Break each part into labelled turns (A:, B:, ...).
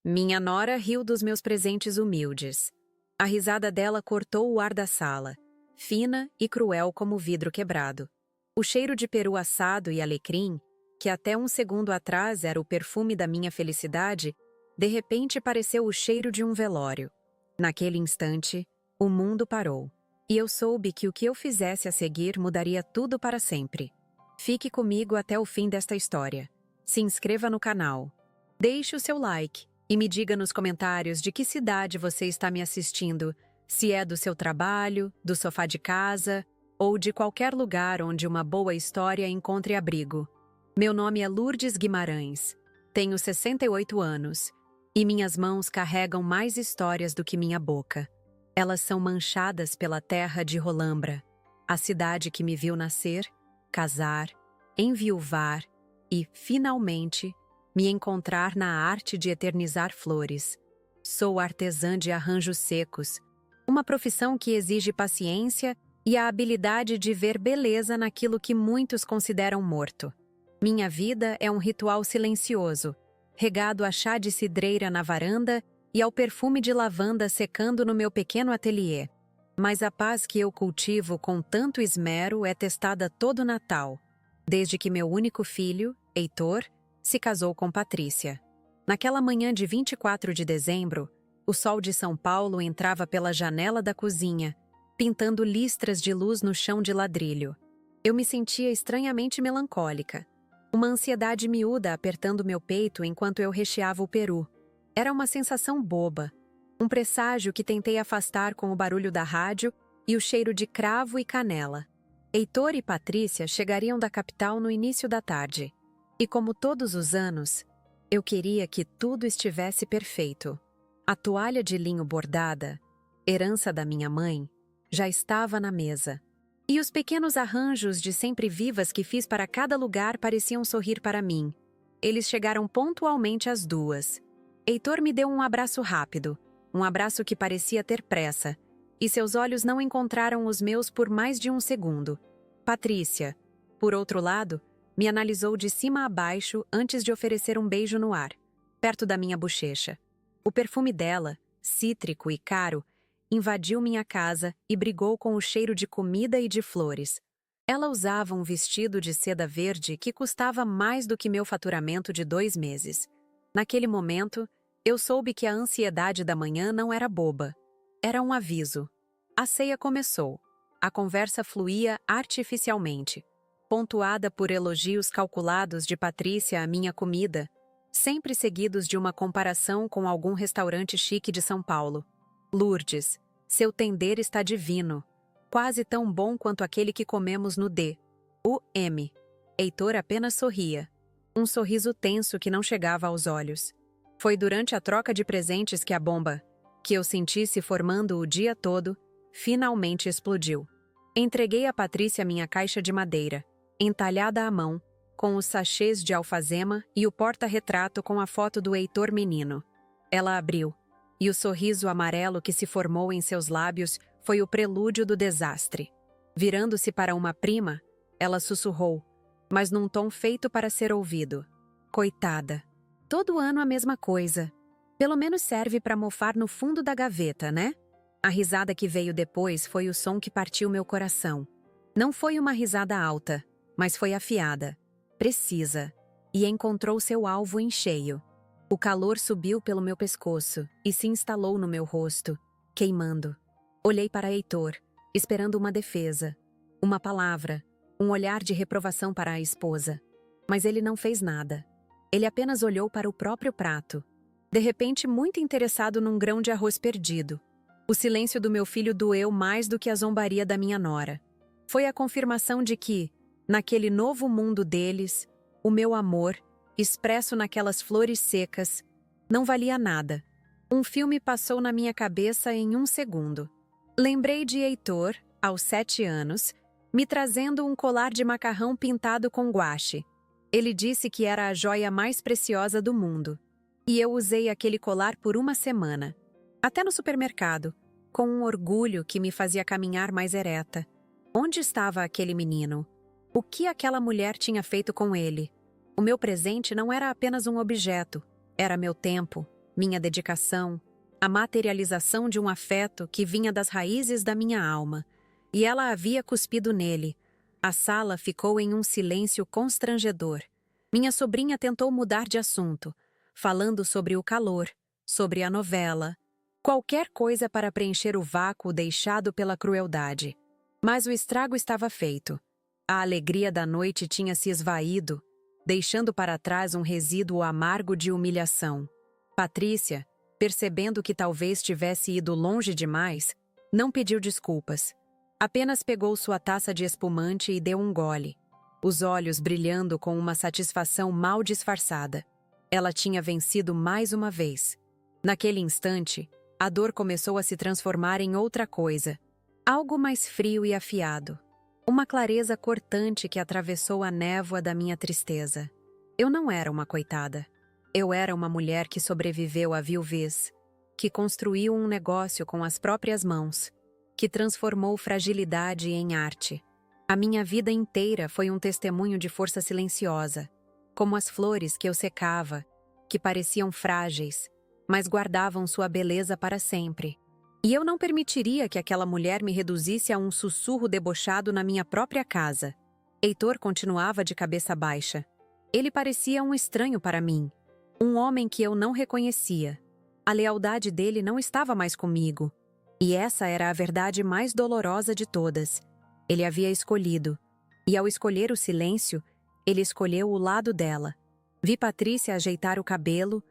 A: Minha nora riu dos meus presentes humildes. A risada dela cortou o ar da sala, fina e cruel como vidro quebrado. O cheiro de peru assado e alecrim, que até um segundo atrás era o perfume da minha felicidade, de repente pareceu o cheiro de um velório. Naquele instante, o mundo parou. E eu soube que o que eu fizesse a seguir mudaria tudo para sempre. Fique comigo até o fim desta história. Se inscreva no canal. Deixe o seu like e me diga nos comentários de que cidade você está me assistindo, se é do seu trabalho, do sofá de casa ou de qualquer lugar onde uma boa história encontre abrigo. Meu nome é Lourdes Guimarães, tenho 68 anos e minhas mãos carregam mais histórias do que minha boca. Elas são manchadas pela terra de Rolambra, a cidade que me viu nascer, casar, enviuvar e, finalmente, me encontrar na arte de eternizar flores. Sou artesã de arranjos secos, uma profissão que exige paciência e a habilidade de ver beleza naquilo que muitos consideram morto. Minha vida é um ritual silencioso, regado a chá de cidreira na varanda e ao perfume de lavanda secando no meu pequeno ateliê. Mas a paz que eu cultivo com tanto esmero é testada todo Natal, desde que meu único filho, Heitor, se casou com Patrícia. Naquela manhã de 24 de dezembro, o sol de São Paulo entrava pela janela da cozinha, pintando listras de luz no chão de ladrilho. Eu me sentia estranhamente melancólica, uma ansiedade miúda apertando meu peito enquanto eu recheava o peru. Era uma sensação boba, um presságio que tentei afastar com o barulho da rádio e o cheiro de cravo e canela. Heitor e Patrícia chegariam da capital no início da tarde. E como todos os anos, eu queria que tudo estivesse perfeito. A toalha de linho bordada, herança da minha mãe, já estava na mesa. E os pequenos arranjos de sempre vivas que fiz para cada lugar pareciam sorrir para mim. Eles chegaram pontualmente às 2. Heitor me deu um abraço rápido, um abraço que parecia ter pressa, e seus olhos não encontraram os meus por mais de um segundo. Patrícia, por outro lado, me analisou de cima a baixo antes de oferecer um beijo no ar, perto da minha bochecha. O perfume dela, cítrico e caro, invadiu minha casa e brigou com o cheiro de comida e de flores. Ela usava um vestido de seda verde que custava mais do que meu faturamento de 2 meses. Naquele momento, eu soube que a ansiedade da manhã não era boba. Era um aviso. A ceia começou. A conversa fluía artificialmente, pontuada por elogios calculados de Patrícia à minha comida, sempre seguidos de uma comparação com algum restaurante chique de São Paulo. Lourdes, seu tender está divino, quase tão bom quanto aquele que comemos no D. O M. Heitor apenas sorria, um sorriso tenso que não chegava aos olhos. Foi durante a troca de presentes que a bomba, que eu senti se formando o dia todo, finalmente explodiu. Entreguei a Patrícia minha caixa de madeira, entalhada à mão, com os sachês de alfazema e o porta-retrato com a foto do Heitor menino. Ela abriu, e o sorriso amarelo que se formou em seus lábios foi o prelúdio do desastre. Virando-se para uma prima, ela sussurrou, mas num tom feito para ser ouvido. Coitada. Todo ano a mesma coisa. Pelo menos serve para mofar no fundo da gaveta, né? A risada que veio depois foi o som que partiu meu coração. Não foi uma risada alta, mas foi afiada, precisa, e encontrou seu alvo em cheio. O calor subiu pelo meu pescoço e se instalou no meu rosto, queimando. Olhei para Heitor, esperando uma defesa, uma palavra, um olhar de reprovação para a esposa. Mas ele não fez nada. Ele apenas olhou para o próprio prato, de repente muito interessado num grão de arroz perdido. O silêncio do meu filho doeu mais do que a zombaria da minha nora. Foi a confirmação de que, naquele novo mundo deles, o meu amor, expresso naquelas flores secas, não valia nada. Um filme passou na minha cabeça em 1 segundo. Lembrei de Heitor, aos 7 anos, me trazendo um colar de macarrão pintado com guache. Ele disse que era a joia mais preciosa do mundo. E eu usei aquele colar por 1 semana. Até no supermercado, com um orgulho que me fazia caminhar mais ereta. Onde estava aquele menino? O que aquela mulher tinha feito com ele? O meu presente não era apenas um objeto, era meu tempo, minha dedicação, a materialização de um afeto que vinha das raízes da minha alma, e ela havia cuspido nele. A sala ficou em um silêncio constrangedor. Minha sobrinha tentou mudar de assunto, falando sobre o calor, sobre a novela, qualquer coisa para preencher o vácuo deixado pela crueldade. Mas o estrago estava feito. A alegria da noite tinha se esvaído, deixando para trás um resíduo amargo de humilhação. Patrícia, percebendo que talvez tivesse ido longe demais, não pediu desculpas. Apenas pegou sua taça de espumante e deu um gole, os olhos brilhando com uma satisfação mal disfarçada. Ela tinha vencido mais uma vez. Naquele instante, a dor começou a se transformar em outra coisa, algo mais frio e afiado. Uma clareza cortante que atravessou a névoa da minha tristeza. Eu não era uma coitada. Eu era uma mulher que sobreviveu à viuvez, que construiu um negócio com as próprias mãos, que transformou fragilidade em arte. A minha vida inteira foi um testemunho de força silenciosa, como as flores que eu secava, que pareciam frágeis, mas guardavam sua beleza para sempre. E eu não permitiria que aquela mulher me reduzisse a um sussurro debochado na minha própria casa. Heitor continuava de cabeça baixa. Ele parecia um estranho para mim, um homem que eu não reconhecia. A lealdade dele não estava mais comigo. E essa era a verdade mais dolorosa de todas. Ele havia escolhido. E ao escolher o silêncio, ele escolheu o lado dela. Vi Patrícia ajeitar o cabelo,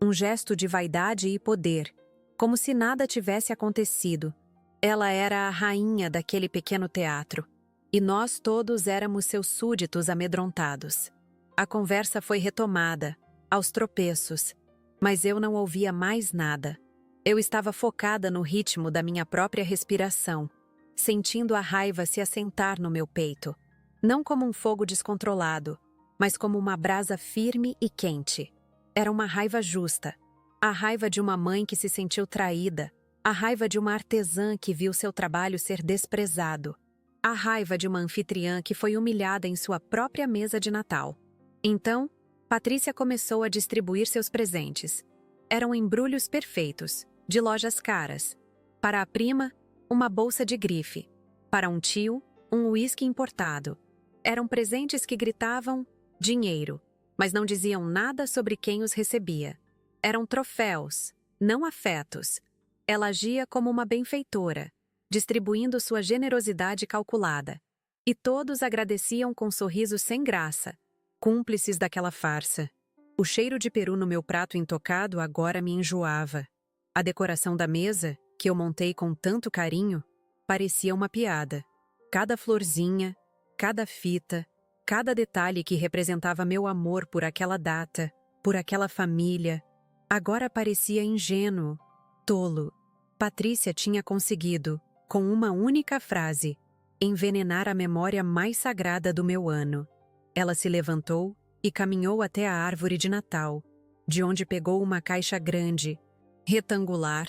A: um gesto de vaidade e poder, como se nada tivesse acontecido. Ela era a rainha daquele pequeno teatro, e nós todos éramos seus súditos amedrontados. A conversa foi retomada, aos tropeços, mas eu não ouvia mais nada. Eu estava focada no ritmo da minha própria respiração, sentindo a raiva se assentar no meu peito, não como um fogo descontrolado, mas como uma brasa firme e quente. Era uma raiva justa, a raiva de uma mãe que se sentiu traída, a raiva de uma artesã que viu seu trabalho ser desprezado, a raiva de uma anfitriã que foi humilhada em sua própria mesa de Natal. Então, Patrícia começou a distribuir seus presentes. Eram embrulhos perfeitos, de lojas caras. Para a prima, uma bolsa de grife. Para um tio, um uísque importado. Eram presentes que gritavam dinheiro, mas não diziam nada sobre quem os recebia. Eram troféus, não afetos. Ela agia como uma benfeitora, distribuindo sua generosidade calculada. E todos agradeciam com sorrisos sem graça, cúmplices daquela farsa. O cheiro de peru no meu prato intocado agora me enjoava. A decoração da mesa, que eu montei com tanto carinho, parecia uma piada. Cada florzinha, cada fita, cada detalhe que representava meu amor por aquela data, por aquela família, agora parecia ingênuo, tolo. Patrícia tinha conseguido, com uma única frase, envenenar a memória mais sagrada do meu ano. Ela se levantou e caminhou até a árvore de Natal, de onde pegou uma caixa grande, retangular,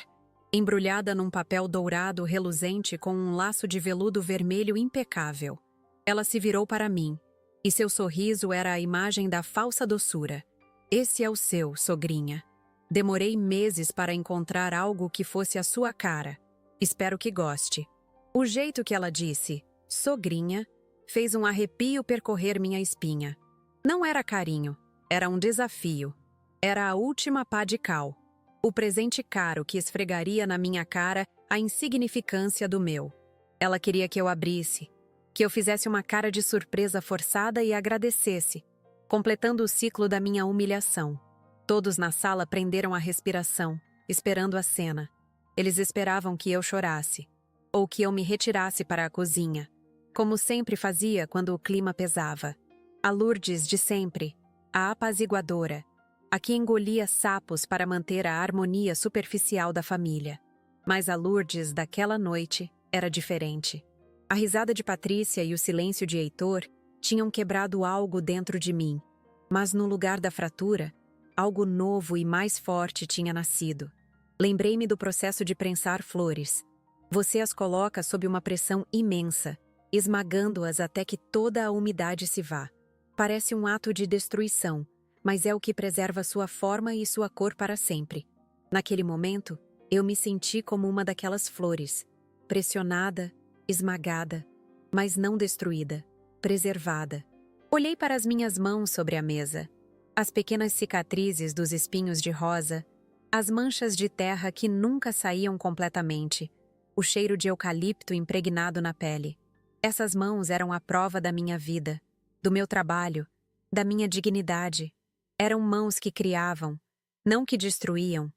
A: embrulhada num papel dourado reluzente com um laço de veludo vermelho impecável. Ela se virou para mim, e seu sorriso era a imagem da falsa doçura. Esse é o seu, sogrinha. Demorei meses para encontrar algo que fosse a sua cara. Espero que goste. O jeito que ela disse, sogrinha, fez um arrepio percorrer minha espinha. Não era carinho, era um desafio. Era a última pá de cal. O presente caro que esfregaria na minha cara a insignificância do meu. Ela queria que eu abrisse, que eu fizesse uma cara de surpresa forçada e agradecesse, completando o ciclo da minha humilhação. Todos na sala prenderam a respiração, esperando a cena. Eles esperavam que eu chorasse, ou que eu me retirasse para a cozinha, como sempre fazia quando o clima pesava. A Lourdes de sempre, a apaziguadora, a que engolia sapos para manter a harmonia superficial da família. Mas a Lourdes daquela noite era diferente. A risada de Patrícia e o silêncio de Heitor tinham quebrado algo dentro de mim, mas no lugar da fratura, algo novo e mais forte tinha nascido. Lembrei-me do processo de prensar flores. Você as coloca sob uma pressão imensa, esmagando-as até que toda a umidade se vá. Parece um ato de destruição, mas é o que preserva sua forma e sua cor para sempre. Naquele momento, eu me senti como uma daquelas flores, pressionada, esmagada, mas não destruída, preservada. Olhei para as minhas mãos sobre a mesa, as pequenas cicatrizes dos espinhos de rosa, as manchas de terra que nunca saíam completamente, o cheiro de eucalipto impregnado na pele. Essas mãos eram a prova da minha vida, do meu trabalho, da minha dignidade. Eram mãos que criavam, não que destruíam,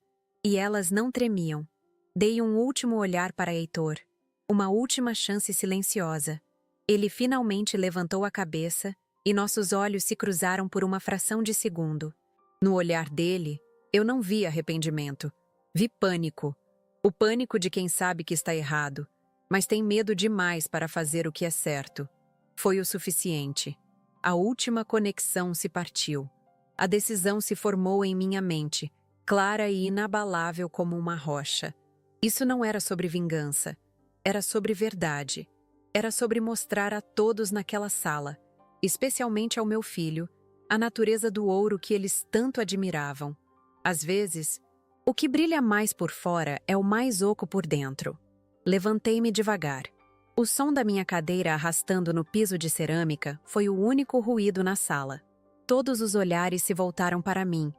A: e elas não tremiam. Dei um último olhar para Heitor, uma última chance silenciosa. Ele finalmente levantou a cabeça e nossos olhos se cruzaram por uma fração de segundo. No olhar dele, eu não vi arrependimento. Vi pânico. O pânico de quem sabe que está errado, mas tem medo demais para fazer o que é certo. Foi o suficiente. A última conexão se partiu. A decisão se formou em minha mente, clara e inabalável como uma rocha. Isso não era sobre vingança. Era sobre verdade. Era sobre mostrar a todos naquela sala, especialmente ao meu filho, a natureza do ouro que eles tanto admiravam. Às vezes, o que brilha mais por fora é o mais oco por dentro. Levantei-me devagar. O som da minha cadeira arrastando no piso de cerâmica foi o único ruído na sala. Todos os olhares se voltaram para mim.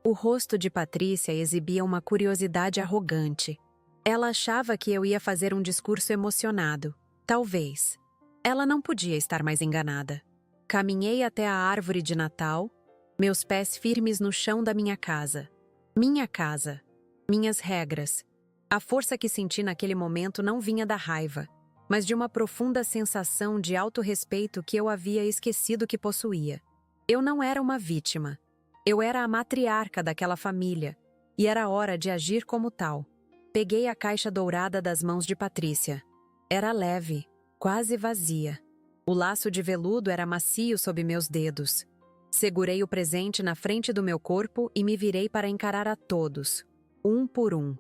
A: O rosto de Patrícia exibia uma curiosidade arrogante. Ela achava que eu ia fazer um discurso emocionado. Talvez. Ela não podia estar mais enganada. Caminhei até a árvore de Natal, meus pés firmes no chão da minha casa. Minha casa. Minhas regras. A força que senti naquele momento não vinha da raiva, mas de uma profunda sensação de autorrespeito que eu havia esquecido que possuía. Eu não era uma vítima. Eu era a matriarca daquela família, e era hora de agir como tal. Peguei a caixa dourada das mãos de Patrícia. Era leve, quase vazia. O laço de veludo era macio sob meus dedos. Segurei o presente na frente do meu corpo e me virei para encarar a todos, um por um,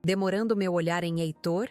A: demorando meu olhar em Heitor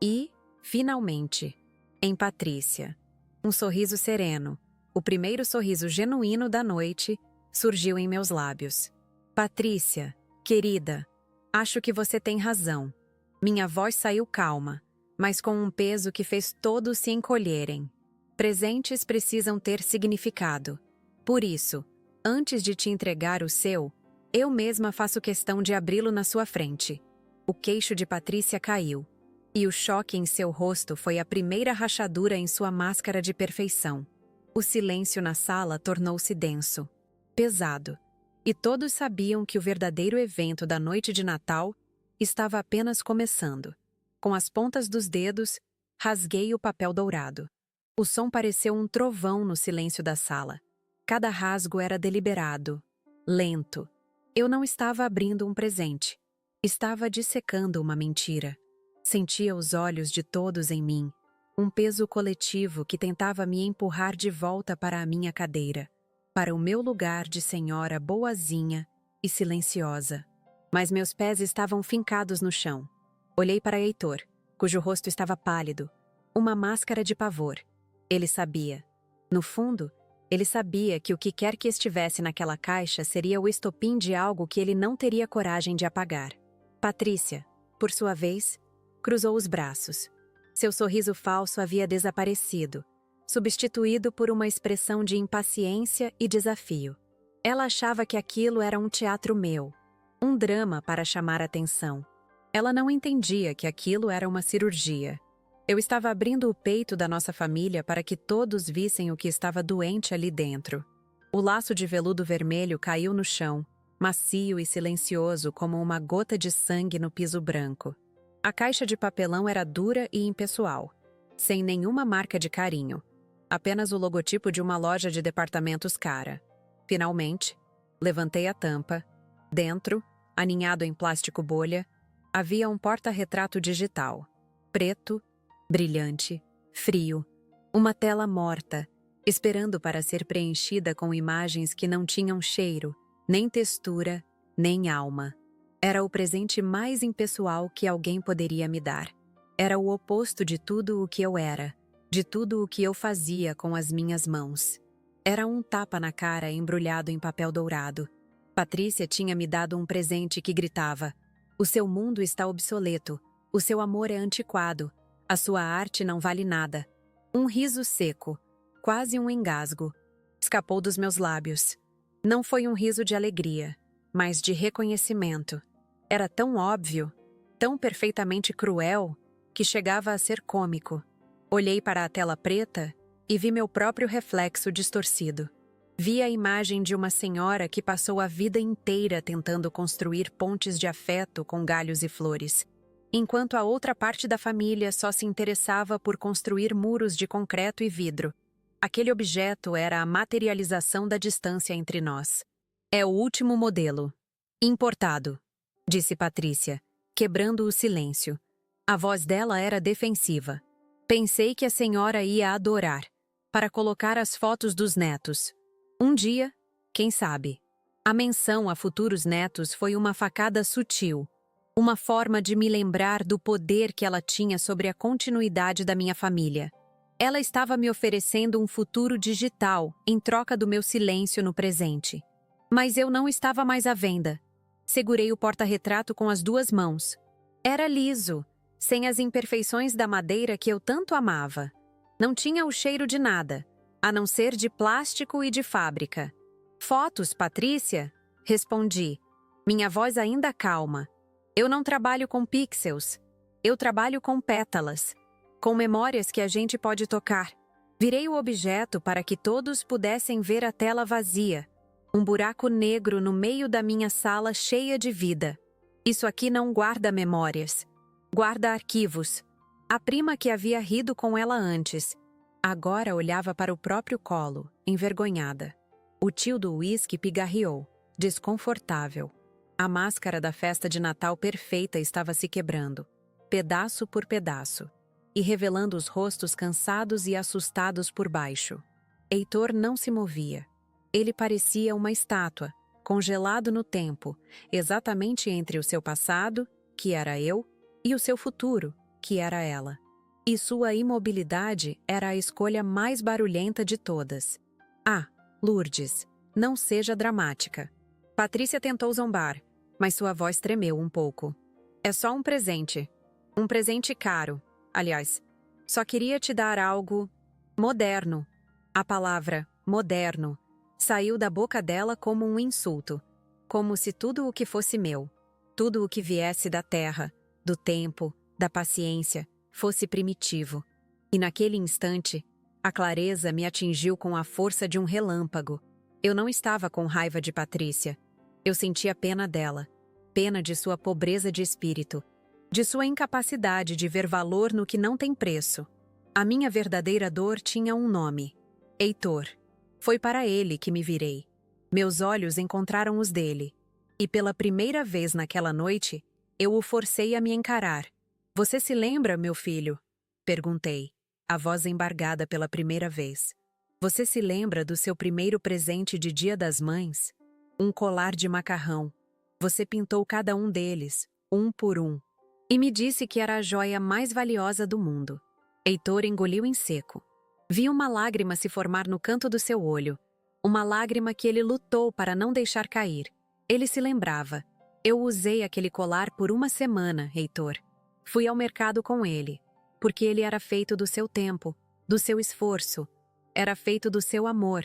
A: e, finalmente, em Patrícia. Um sorriso sereno, o primeiro sorriso genuíno da noite, surgiu em meus lábios. Patrícia, querida, acho que você tem razão. Minha voz saiu calma, mas com um peso que fez todos se encolherem. Presentes precisam ter significado. Por isso, antes de te entregar o seu, eu mesma faço questão de abri-lo na sua frente. O queixo de Patrícia caiu, e o choque em seu rosto foi a primeira rachadura em sua máscara de perfeição. O silêncio na sala tornou-se denso, pesado, e todos sabiam que o verdadeiro evento da noite de Natal estava apenas começando. Com as pontas dos dedos, rasguei o papel dourado. O som pareceu um trovão no silêncio da sala. Cada rasgo era deliberado, lento. Eu não estava abrindo um presente. Estava dissecando uma mentira. Sentia os olhos de todos em mim, um peso coletivo que tentava me empurrar de volta para a minha cadeira, para o meu lugar de senhora boazinha e silenciosa. Mas meus pés estavam fincados no chão. Olhei para Heitor, cujo rosto estava pálido, uma máscara de pavor. Ele sabia. No fundo, ele sabia que o que quer que estivesse naquela caixa seria o estopim de algo que ele não teria coragem de apagar. Patrícia, por sua vez, cruzou os braços. Seu sorriso falso havia desaparecido, substituído por uma expressão de impaciência e desafio. Ela achava que aquilo era um teatro meu, um drama para chamar atenção. Ela não entendia que aquilo era uma cirurgia. Eu estava abrindo o peito da nossa família para que todos vissem o que estava doente ali dentro. O laço de veludo vermelho caiu no chão, macio e silencioso como uma gota de sangue no piso branco. A caixa de papelão era dura e impessoal, sem nenhuma marca de carinho, apenas o logotipo de uma loja de departamentos cara. Finalmente, levantei a tampa. Dentro, aninhado em plástico bolha, havia um porta-retrato digital, preto, brilhante, frio, uma tela morta, esperando para ser preenchida com imagens que não tinham cheiro, nem textura, nem alma. Era o presente mais impessoal que alguém poderia me dar. Era o oposto de tudo o que eu era, de tudo o que eu fazia com as minhas mãos. Era um tapa na cara embrulhado em papel dourado. Patrícia tinha me dado um presente que gritava: O seu mundo está obsoleto, o seu amor é antiquado, a sua arte não vale nada. Um riso seco, quase um engasgo, escapou dos meus lábios. Não foi um riso de alegria, mas de reconhecimento. Era tão óbvio, tão perfeitamente cruel, que chegava a ser cômico. Olhei para a tela preta e vi meu próprio reflexo distorcido. Vi a imagem de uma senhora que passou a vida inteira tentando construir pontes de afeto com galhos e flores, enquanto a outra parte da família só se interessava por construir muros de concreto e vidro. Aquele objeto era a materialização da distância entre nós. É o último modelo. Importado, disse Patrícia, quebrando o silêncio. A voz dela era defensiva. Pensei que a senhora ia adorar, para colocar as fotos dos netos. Um dia, quem sabe? A menção a futuros netos foi uma facada sutil, uma forma de me lembrar do poder que ela tinha sobre a continuidade da minha família. Ela estava me oferecendo um futuro digital em troca do meu silêncio no presente. Mas eu não estava mais à venda. Segurei o porta-retrato com as duas mãos. Era liso, sem as imperfeições da madeira que eu tanto amava. Não tinha o cheiro de nada, a não ser de plástico e de fábrica. Fotos, Patrícia? Respondi, minha voz ainda calma. Eu não trabalho com pixels. Eu trabalho com pétalas, com memórias que a gente pode tocar. Virei o objeto para que todos pudessem ver a tela vazia, um buraco negro no meio da minha sala cheia de vida. Isso aqui não guarda memórias. Guarda arquivos. A prima que havia rido com ela antes, agora olhava para o próprio colo, envergonhada. O tio do uísque pigarreou, desconfortável. A máscara da festa de Natal perfeita estava se quebrando, pedaço por pedaço, e revelando os rostos cansados e assustados por baixo. Heitor não se movia. Ele parecia uma estátua, congelado no tempo, exatamente entre o seu passado, que era eu, e o seu futuro, que era ela. E sua imobilidade era a escolha mais barulhenta de todas. Ah, Lourdes, não seja dramática. Patrícia tentou zombar, mas sua voz tremeu um pouco. É só um presente. Um presente caro. Aliás, só queria te dar algo moderno. A palavra moderno saiu da boca dela como um insulto, como se tudo o que fosse meu, tudo o que viesse da terra, do tempo, da paciência, fosse primitivo. E naquele instante, a clareza me atingiu com a força de um relâmpago. Eu não estava com raiva de Patrícia. Eu sentia pena dela, pena de sua pobreza de espírito, de sua incapacidade de ver valor no que não tem preço. A minha verdadeira dor tinha um nome: Heitor. Foi para ele que me virei. Meus olhos encontraram os dele. E pela primeira vez naquela noite, eu o forcei a me encarar. Você se lembra, meu filho? Perguntei, a voz embargada pela primeira vez. Você se lembra do seu primeiro presente de Dia das Mães? Um colar de macarrão. Você pintou cada um deles, um por um. E me disse que era a joia mais valiosa do mundo. Heitor engoliu em seco. Vi uma lágrima se formar no canto do seu olho. Uma lágrima que ele lutou para não deixar cair. Ele se lembrava. Eu usei aquele colar por uma semana, Heitor. Fui ao mercado com ele, porque ele era feito do seu tempo, do seu esforço. Era feito do seu amor.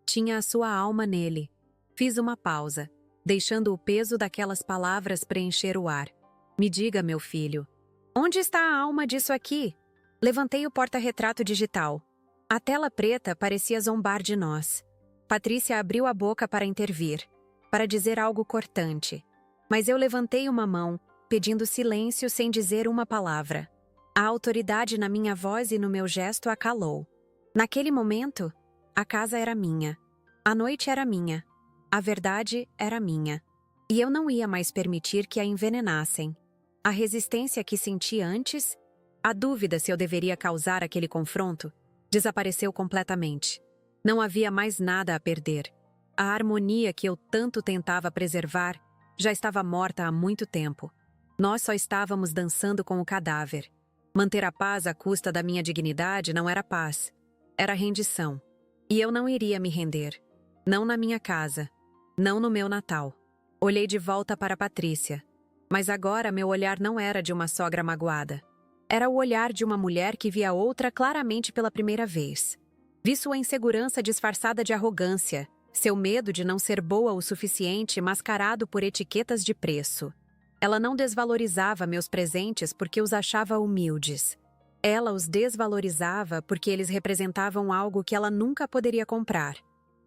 A: Tinha a sua alma nele. Fiz uma pausa, deixando o peso daquelas palavras preencher o ar. Me diga, meu filho, onde está a alma disso aqui? Levantei o porta-retrato digital. A tela preta parecia zombar de nós. Patrícia abriu a boca para intervir, para dizer algo cortante. Mas eu levantei uma mão, pedindo silêncio sem dizer uma palavra. A autoridade na minha voz e no meu gesto a calou. Naquele momento, a casa era minha. A noite era minha. A verdade era minha. E eu não ia mais permitir que a envenenassem. A resistência que senti antes, a dúvida se eu deveria causar aquele confronto, desapareceu completamente. Não havia mais nada a perder. A harmonia que eu tanto tentava preservar já estava morta há muito tempo. Nós só estávamos dançando com o cadáver. Manter a paz à custa da minha dignidade não era paz. Era rendição. E eu não iria me render. Não na minha casa. Não no meu Natal. Olhei de volta para Patrícia. Mas agora meu olhar não era de uma sogra magoada. Era o olhar de uma mulher que via outra claramente pela primeira vez. Vi sua insegurança disfarçada de arrogância, seu medo de não ser boa o suficiente mascarado por etiquetas de preço. Ela não desvalorizava meus presentes porque os achava humildes. Ela os desvalorizava porque eles representavam algo que ela nunca poderia comprar: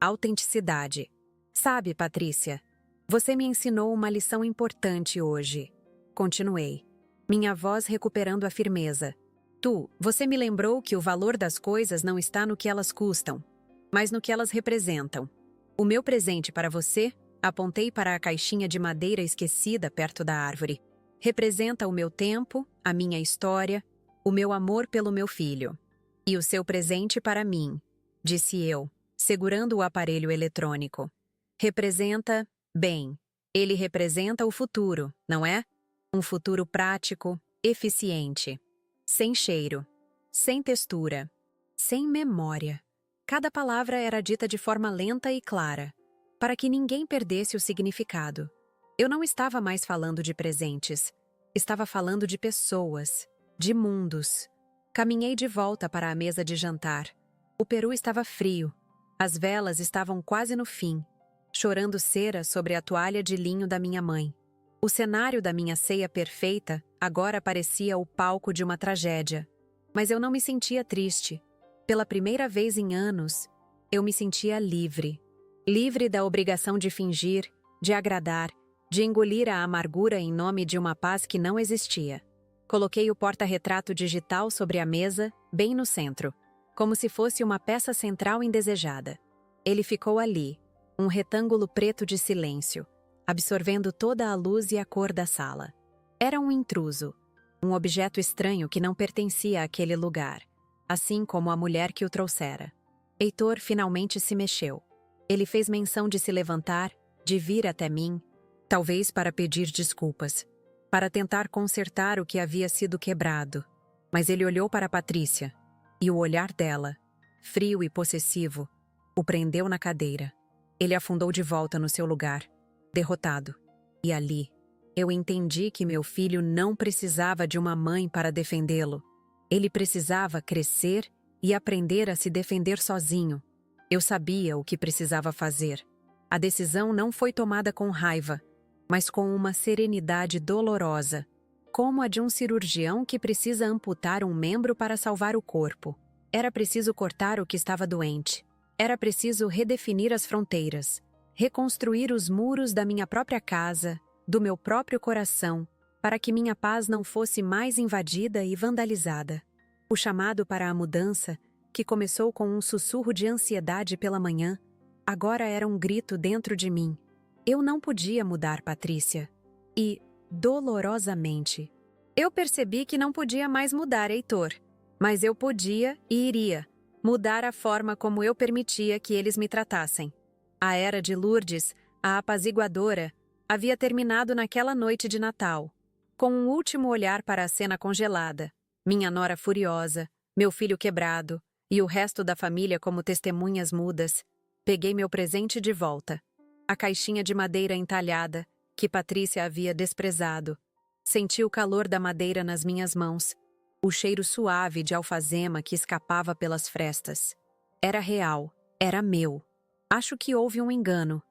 A: autenticidade. Sabe, Patrícia, você me ensinou uma lição importante hoje. Continuei, minha voz recuperando a firmeza. Você me lembrou que o valor das coisas não está no que elas custam, mas no que elas representam. O meu presente para você, apontei para a caixinha de madeira esquecida perto da árvore, representa o meu tempo, a minha história, o meu amor pelo meu filho. E o seu presente para mim, disse eu, segurando o aparelho eletrônico. Representa, bem, ele representa o futuro, não é? Um futuro prático, eficiente. Sem cheiro, sem textura, sem memória. Cada palavra era dita de forma lenta e clara, para que ninguém perdesse o significado. Eu não estava mais falando de presentes, estava falando de pessoas, de mundos. Caminhei de volta para a mesa de jantar. O peru estava frio, as velas estavam quase no fim, chorando cera sobre a toalha de linho da minha mãe. O cenário da minha ceia perfeita agora parecia o palco de uma tragédia. Mas eu não me sentia triste. Pela primeira vez em anos, eu me sentia livre. Livre da obrigação de fingir, de agradar, de engolir a amargura em nome de uma paz que não existia. Coloquei o porta-retrato digital sobre a mesa, bem no centro, como se fosse uma peça central indesejada. Ele ficou ali, um retângulo preto de silêncio, absorvendo toda a luz e a cor da sala. Era um intruso, um objeto estranho que não pertencia àquele lugar, assim como a mulher que o trouxera. Heitor finalmente se mexeu. Ele fez menção de se levantar, de vir até mim, talvez para pedir desculpas, para tentar consertar o que havia sido quebrado. Mas ele olhou para Patrícia, e o olhar dela, frio e possessivo, o prendeu na cadeira. Ele afundou de volta no seu lugar, derrotado. E ali, eu entendi que meu filho não precisava de uma mãe para defendê-lo. Ele precisava crescer e aprender a se defender sozinho. Eu sabia o que precisava fazer. A decisão não foi tomada com raiva, mas com uma serenidade dolorosa, como a de um cirurgião que precisa amputar um membro para salvar o corpo. Era preciso cortar o que estava doente. Era preciso redefinir as fronteiras, reconstruir os muros da minha própria casa, do meu próprio coração, para que minha paz não fosse mais invadida e vandalizada. O chamado para a mudança, que começou com um sussurro de ansiedade pela manhã, agora era um grito dentro de mim. Eu não podia mudar, Patrícia. E, dolorosamente, eu percebi que não podia mais mudar, Heitor. Mas eu podia e iria mudar a forma como eu permitia que eles me tratassem. A era de Lourdes, a apaziguadora, havia terminado naquela noite de Natal, com um último olhar para a cena congelada, minha nora furiosa, meu filho quebrado e o resto da família como testemunhas mudas. Peguei meu presente de volta, a caixinha de madeira entalhada, que Patrícia havia desprezado. Senti o calor da madeira nas minhas mãos, o cheiro suave de alfazema que escapava pelas frestas. Era real, era meu. Acho que houve um engano.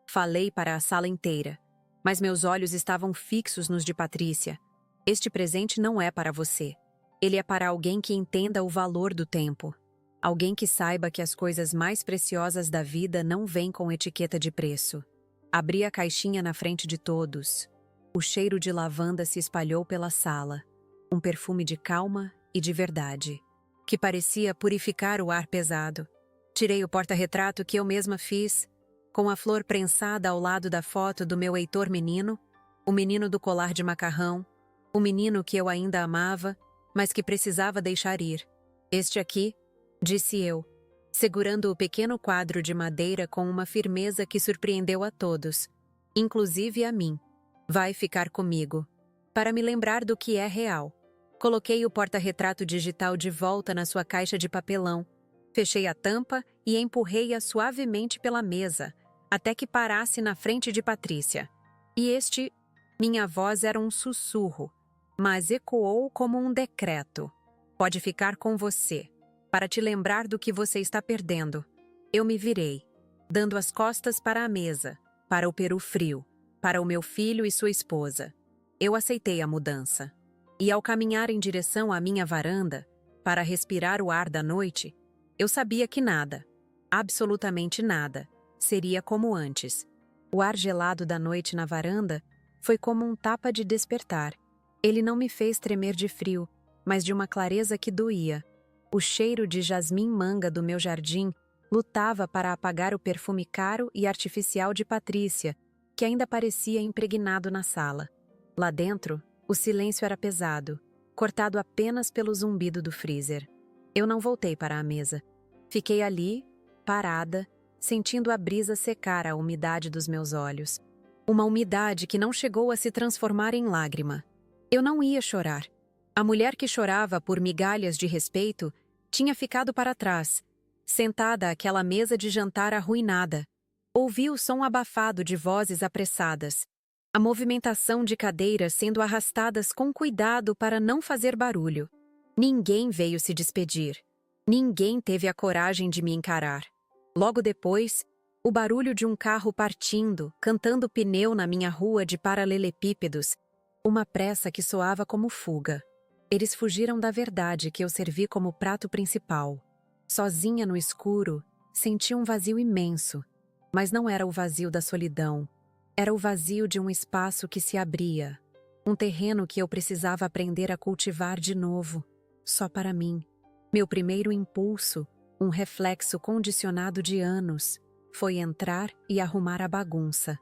A: Falei para a sala inteira, mas meus olhos estavam fixos nos de Patrícia. Este presente não é para você. Ele é para alguém que entenda o valor do tempo. Alguém que saiba que as coisas mais preciosas da vida não vêm com etiqueta de preço. Abri a caixinha na frente de todos. O cheiro de lavanda se espalhou pela sala. Um perfume de calma e de verdade, que parecia purificar o ar pesado. Tirei o porta-retrato que eu mesma fiz, com a flor prensada ao lado da foto do meu Heitor menino, o menino do colar de macarrão, o menino que eu ainda amava, mas que precisava deixar ir. Este aqui, disse eu, segurando o pequeno quadro de madeira com uma firmeza que surpreendeu a todos, inclusive a mim. Vai ficar comigo, para me lembrar do que é real. Coloquei o porta-retrato digital de volta na sua caixa de papelão, fechei a tampa e empurrei-a suavemente pela mesa, até que parasse na frente de Patrícia. E este Minha voz era um sussurro, mas ecoou como um decreto. Pode ficar com você, para te lembrar do que você está perdendo. Eu me virei, dando as costas para a mesa, para o peru frio, para o meu filho e sua esposa. Eu aceitei a mudança. E ao caminhar em direção à minha varanda, para respirar o ar da noite, eu sabia que nada, absolutamente nada, seria como antes. O ar gelado da noite na varanda foi como um tapa de despertar. Ele não me fez tremer de frio, mas de uma clareza que doía. O cheiro de jasmim-manga do meu jardim lutava para apagar o perfume caro e artificial de Patrícia, que ainda parecia impregnado na sala. Lá dentro, o silêncio era pesado, cortado apenas pelo zumbido do freezer. Eu não voltei para a mesa. Fiquei ali, parada, sentindo a brisa secar a umidade dos meus olhos. Uma umidade que não chegou a se transformar em lágrima. Eu não ia chorar. A mulher que chorava por migalhas de respeito tinha ficado para trás, sentada àquela mesa de jantar arruinada. Ouvi o som abafado de vozes apressadas, a movimentação de cadeiras sendo arrastadas com cuidado para não fazer barulho. Ninguém veio se despedir. Ninguém teve a coragem de me encarar. Logo depois, o barulho de um carro partindo, cantando pneu na minha rua de paralelepípedos, uma pressa que soava como fuga. Eles fugiram da verdade que eu servi como prato principal. Sozinha no escuro, senti um vazio imenso, mas não era o vazio da solidão. Era o vazio de um espaço que se abria, um terreno que eu precisava aprender a cultivar de novo, só para mim. Meu primeiro impulso, um reflexo condicionado de anos, foi entrar e arrumar a bagunça,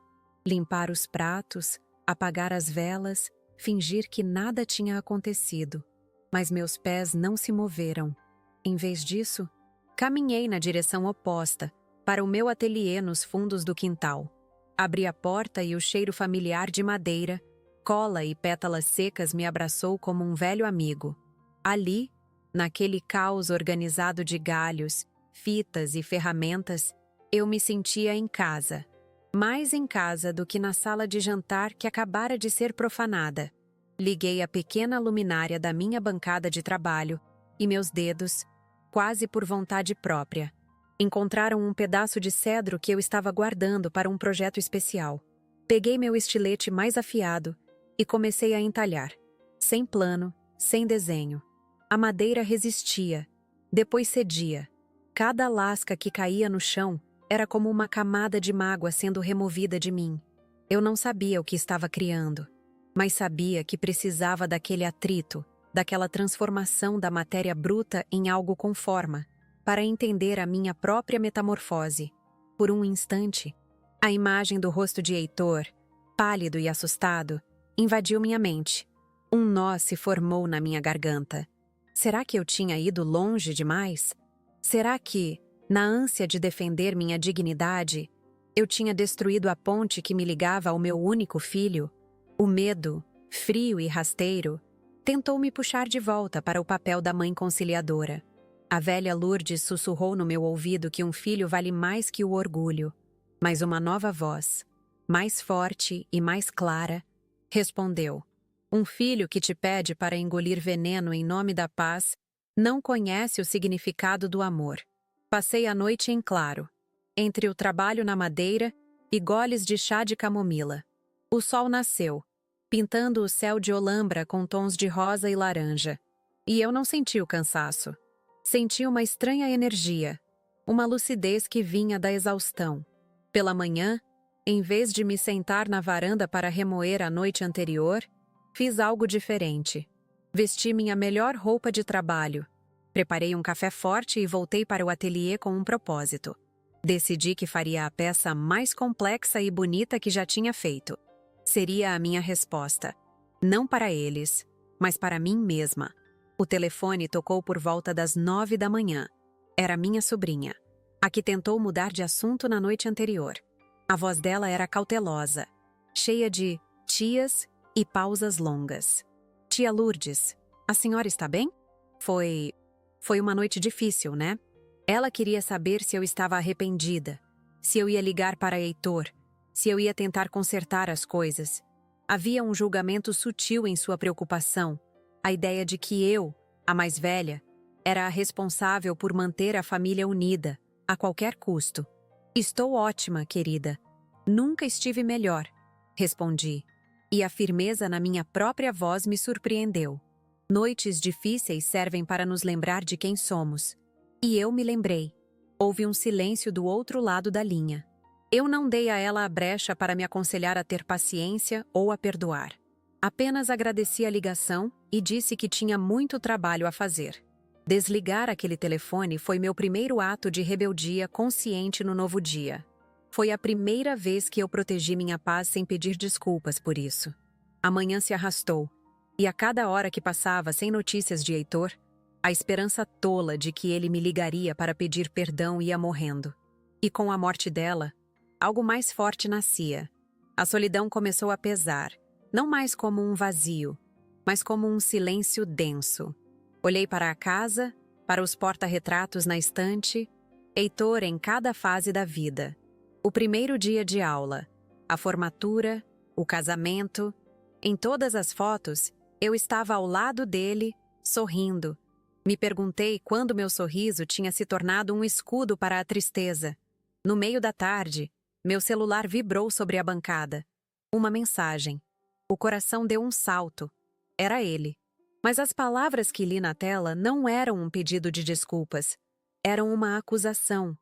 A: limpar os pratos, apagar as velas, fingir que nada tinha acontecido. Mas meus pés não se moveram. Em vez disso, caminhei na direção oposta, para o meu ateliê nos fundos do quintal. Abri a porta e o cheiro familiar de madeira, cola e pétalas secas me abraçou como um velho amigo. Ali, naquele caos organizado de galhos, fitas e ferramentas, eu me sentia em casa. Mais em casa do que na sala de jantar que acabara de ser profanada. Liguei a pequena luminária da minha bancada de trabalho e meus dedos, quase por vontade própria, encontraram um pedaço de cedro que eu estava guardando para um projeto especial. Peguei meu estilete mais afiado e comecei a entalhar. Sem plano, sem desenho. A madeira resistia, depois cedia. Cada lasca que caía no chão era como uma camada de mágoa sendo removida de mim. Eu não sabia o que estava criando, mas sabia que precisava daquele atrito, daquela transformação da matéria bruta em algo com forma, para entender a minha própria metamorfose. Por um instante, a imagem do rosto de Heitor, pálido e assustado, invadiu minha mente. Um nó se formou na minha garganta. Será que eu tinha ido longe demais? Será que, na ânsia de defender minha dignidade, eu tinha destruído a ponte que me ligava ao meu único filho? O medo, frio e rasteiro, tentou me puxar de volta para o papel da mãe conciliadora. A velha Lourdes sussurrou no meu ouvido que um filho vale mais que o orgulho. Mas uma nova voz, mais forte e mais clara, respondeu: um filho que te pede para engolir veneno em nome da paz não conhece o significado do amor. Passei a noite em claro, entre o trabalho na madeira e goles de chá de camomila. O sol nasceu, pintando o céu de olambra com tons de rosa e laranja. E eu não senti o cansaço. Senti uma estranha energia, uma lucidez que vinha da exaustão. Pela manhã, em vez de me sentar na varanda para remoer a noite anterior, fiz algo diferente. Vesti minha melhor roupa de trabalho. Preparei um café forte e voltei para o ateliê com um propósito. Decidi que faria a peça mais complexa e bonita que já tinha feito. Seria a minha resposta. Não para eles, mas para mim mesma. O telefone tocou por volta das 9 da manhã. Era minha sobrinha, a que tentou mudar de assunto na noite anterior. A voz dela era cautelosa, cheia de tias e pausas longas. Tia Lourdes, a senhora está bem? Foi uma noite difícil, né? Ela queria saber se eu estava arrependida, se eu ia ligar para Heitor, se eu ia tentar consertar as coisas. Havia um julgamento sutil em sua preocupação, a ideia de que eu, a mais velha, era a responsável por manter a família unida, a qualquer custo. Estou ótima, querida. Nunca estive melhor, respondi, e a firmeza na minha própria voz me surpreendeu. Noites difíceis servem para nos lembrar de quem somos. E eu me lembrei. Houve um silêncio do outro lado da linha. Eu não dei a ela a brecha para me aconselhar a ter paciência ou a perdoar. Apenas agradeci a ligação e disse que tinha muito trabalho a fazer. Desligar aquele telefone foi meu primeiro ato de rebeldia consciente no novo dia. Foi a primeira vez que eu protegi minha paz sem pedir desculpas por isso. A manhã se arrastou, e a cada hora que passava sem notícias de Heitor, a esperança tola de que ele me ligaria para pedir perdão ia morrendo. E com a morte dela, algo mais forte nascia. A solidão começou a pesar, não mais como um vazio, mas como um silêncio denso. Olhei para a casa, para os porta-retratos na estante, Heitor em cada fase da vida. O primeiro dia de aula, a formatura, o casamento. Em todas as fotos, eu estava ao lado dele, sorrindo. Me perguntei quando meu sorriso tinha se tornado um escudo para a tristeza. No meio da tarde, meu celular vibrou sobre a bancada. Uma mensagem. O coração deu um salto. Era ele. Mas as palavras que li na tela não eram um pedido de desculpas. Eram uma acusação.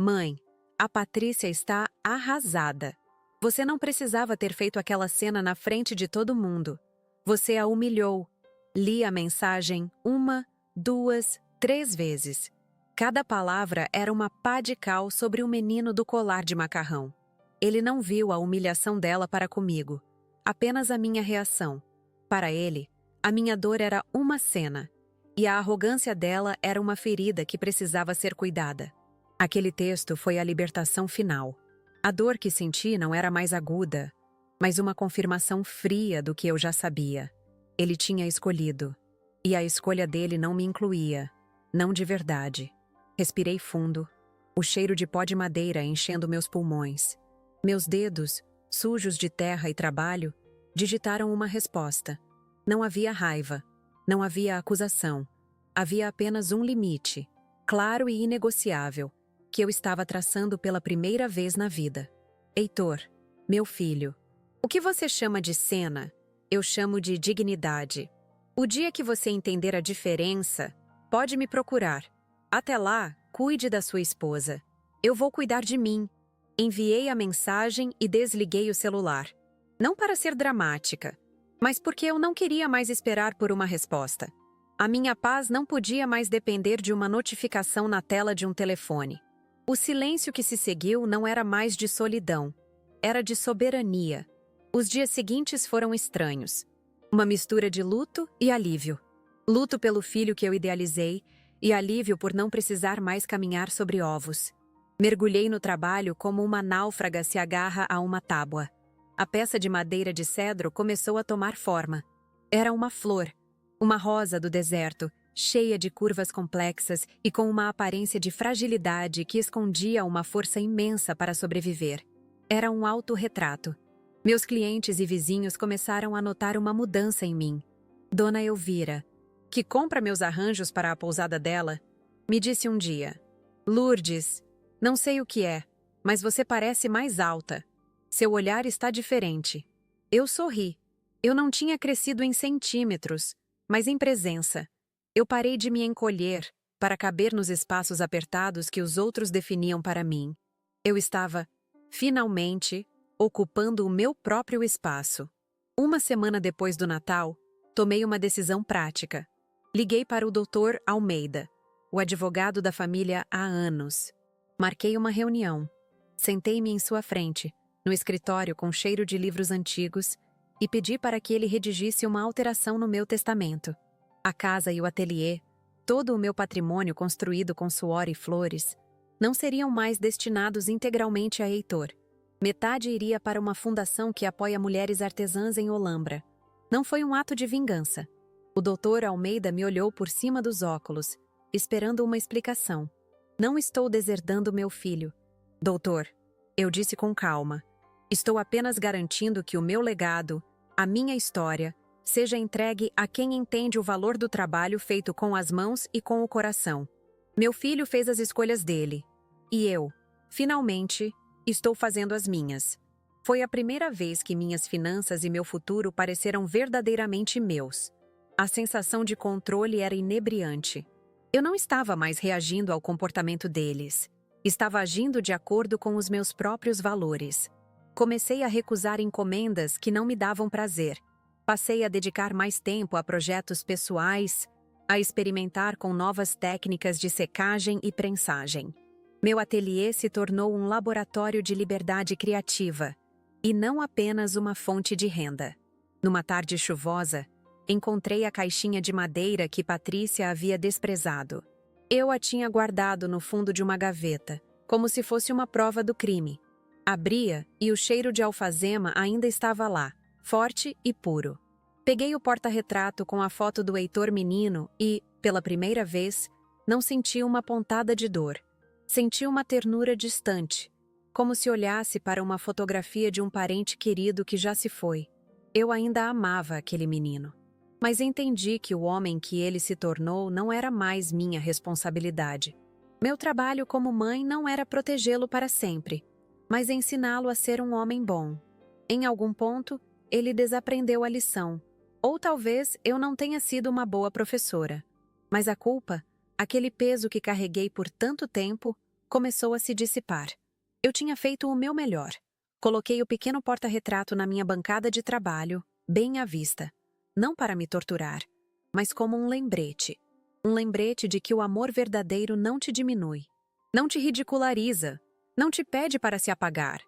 A: Mãe, a Patrícia está arrasada. Você não precisava ter feito aquela cena na frente de todo mundo. Você a humilhou. Li a mensagem 1, 2, 3 vezes. Cada palavra era uma pá de cal sobre o menino do colar de macarrão. Ele não viu a humilhação dela para comigo, apenas a minha reação. Para ele, a minha dor era uma cena, e a arrogância dela era uma ferida que precisava ser cuidada. Aquele texto foi a libertação final. A dor que senti não era mais aguda, mas uma confirmação fria do que eu já sabia. Ele tinha escolhido, e a escolha dele não me incluía, não de verdade. Respirei fundo, o cheiro de pó de madeira enchendo meus pulmões. Meus dedos, sujos de terra e trabalho, digitaram uma resposta. Não havia raiva, não havia acusação. Havia apenas um limite, claro e inegociável, que eu estava traçando pela primeira vez na vida. Heitor, meu filho, o que você chama de cena, eu chamo de dignidade. O dia que você entender a diferença, pode me procurar. Até lá, cuide da sua esposa. Eu vou cuidar de mim. Enviei a mensagem e desliguei o celular. Não para ser dramática, mas porque eu não queria mais esperar por uma resposta. A minha paz não podia mais depender de uma notificação na tela de um telefone. O silêncio que se seguiu não era mais de solidão, era de soberania. Os dias seguintes foram estranhos. Uma mistura de luto e alívio. Luto pelo filho que eu idealizei e alívio por não precisar mais caminhar sobre ovos. Mergulhei no trabalho como uma náufraga se agarra a uma tábua. A peça de madeira de cedro começou a tomar forma. Era uma flor, uma rosa do deserto, cheia de curvas complexas e com uma aparência de fragilidade que escondia uma força imensa para sobreviver. Era um autorretrato. Meus clientes e vizinhos começaram a notar uma mudança em mim. Dona Elvira, que compra meus arranjos para a pousada dela, me disse um dia: Lourdes, não sei o que é, mas você parece mais alta. Seu olhar está diferente. Eu sorri. Eu não tinha crescido em centímetros, mas em presença. Eu parei de me encolher para caber nos espaços apertados que os outros definiam para mim. Eu estava, finalmente, ocupando o meu próprio espaço. Uma semana depois do Natal, tomei uma decisão prática. Liguei para o Dr. Almeida, o advogado da família há anos. Marquei uma reunião. Sentei-me em sua frente, no escritório com cheiro de livros antigos, e pedi para que ele redigisse uma alteração no meu testamento. A casa e o ateliê, todo o meu patrimônio construído com suor e flores, não seriam mais destinados integralmente a Heitor. Metade iria para uma fundação que apoia mulheres artesãs em Olambra. Não foi um ato de vingança. O doutor Almeida me olhou por cima dos óculos, esperando uma explicação. Não estou deserdando meu filho. Doutor, eu disse com calma. Estou apenas garantindo que o meu legado, a minha história, seja entregue a quem entende o valor do trabalho feito com as mãos e com o coração. Meu filho fez as escolhas dele. E eu, finalmente, estou fazendo as minhas. Foi a primeira vez que minhas finanças e meu futuro pareceram verdadeiramente meus. A sensação de controle era inebriante. Eu não estava mais reagindo ao comportamento deles. Estava agindo de acordo com os meus próprios valores. Comecei a recusar encomendas que não me davam prazer. Passei a dedicar mais tempo a projetos pessoais, a experimentar com novas técnicas de secagem e prensagem. Meu ateliê se tornou um laboratório de liberdade criativa, e não apenas uma fonte de renda. Numa tarde chuvosa, encontrei a caixinha de madeira que Patrícia havia desprezado. Eu a tinha guardado no fundo de uma gaveta, como se fosse uma prova do crime. Abria e o cheiro de alfazema ainda estava lá, forte e puro. Peguei o porta-retrato com a foto do Heitor menino e, pela primeira vez, não senti uma pontada de dor. Senti uma ternura distante, como se olhasse para uma fotografia de um parente querido que já se foi. Eu ainda amava aquele menino. Mas entendi que o homem que ele se tornou não era mais minha responsabilidade. Meu trabalho como mãe não era protegê-lo para sempre, mas ensiná-lo a ser um homem bom. Em algum ponto, ele desaprendeu a lição. Ou talvez eu não tenha sido uma boa professora. Mas a culpa, aquele peso que carreguei por tanto tempo, começou a se dissipar. Eu tinha feito o meu melhor. Coloquei o pequeno porta-retrato na minha bancada de trabalho, bem à vista. Não para me torturar, mas como um lembrete. Um lembrete de que o amor verdadeiro não te diminui. Não te ridiculariza. Não te pede para se apagar.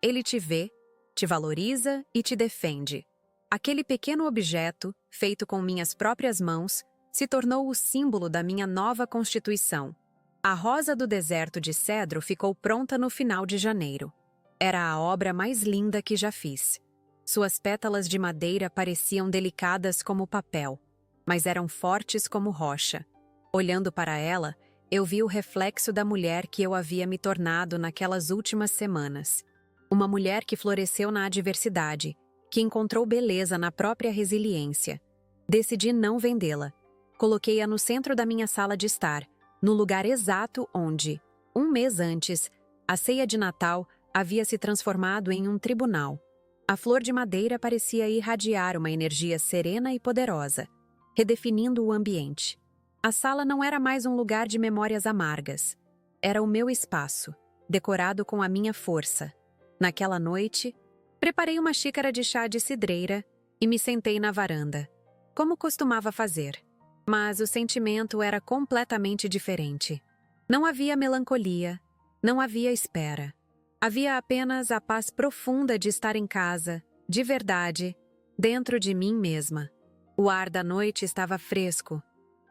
A: Ele te vê, te valoriza e te defende. Aquele pequeno objeto, feito com minhas próprias mãos, se tornou o símbolo da minha nova constituição. A rosa do deserto de cedro ficou pronta no final de janeiro. Era a obra mais linda que já fiz. Suas pétalas de madeira pareciam delicadas como papel, mas eram fortes como rocha. Olhando para ela, eu vi o reflexo da mulher que eu havia me tornado naquelas últimas semanas. Uma mulher que floresceu na adversidade, que encontrou beleza na própria resiliência. Decidi não vendê-la. Coloquei-a no centro da minha sala de estar, no lugar exato onde, um mês antes, a ceia de Natal havia se transformado em um tribunal. A flor de madeira parecia irradiar uma energia serena e poderosa, redefinindo o ambiente. A sala não era mais um lugar de memórias amargas. Era o meu espaço, decorado com a minha força. Naquela noite, preparei uma xícara de chá de cidreira e me sentei na varanda, como costumava fazer. Mas o sentimento era completamente diferente. Não havia melancolia, não havia espera. Havia apenas a paz profunda de estar em casa, de verdade, dentro de mim mesma. O ar da noite estava fresco,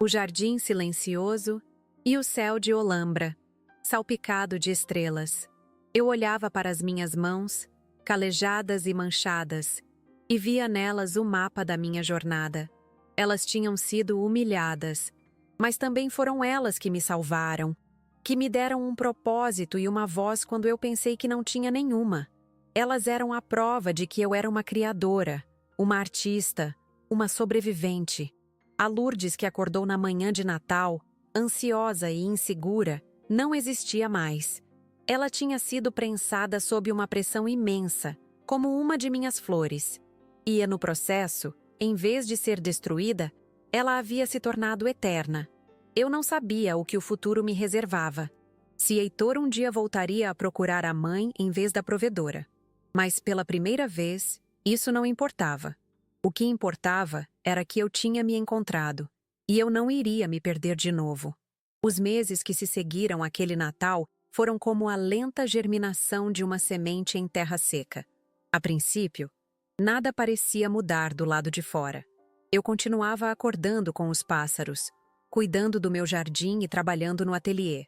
A: o jardim silencioso e o céu de Olambra, salpicado de estrelas. Eu olhava para as minhas mãos, calejadas e manchadas, e via nelas o mapa da minha jornada. Elas tinham sido humilhadas, mas também foram elas que me salvaram, que me deram um propósito e uma voz quando eu pensei que não tinha nenhuma. Elas eram a prova de que eu era uma criadora, uma artista, uma sobrevivente. A Lourdes que acordou na manhã de Natal, ansiosa e insegura, não existia mais. Ela tinha sido prensada sob uma pressão imensa, como uma de minhas flores. E no processo, em vez de ser destruída, ela havia se tornado eterna. Eu não sabia o que o futuro me reservava. Se Heitor um dia voltaria a procurar a mãe em vez da provedora. Mas pela primeira vez, isso não importava. O que importava era que eu tinha me encontrado, e eu não iria me perder de novo. Os meses que se seguiram àquele Natal foram como a lenta germinação de uma semente em terra seca. A princípio, nada parecia mudar do lado de fora. Eu continuava acordando com os pássaros, cuidando do meu jardim e trabalhando no ateliê.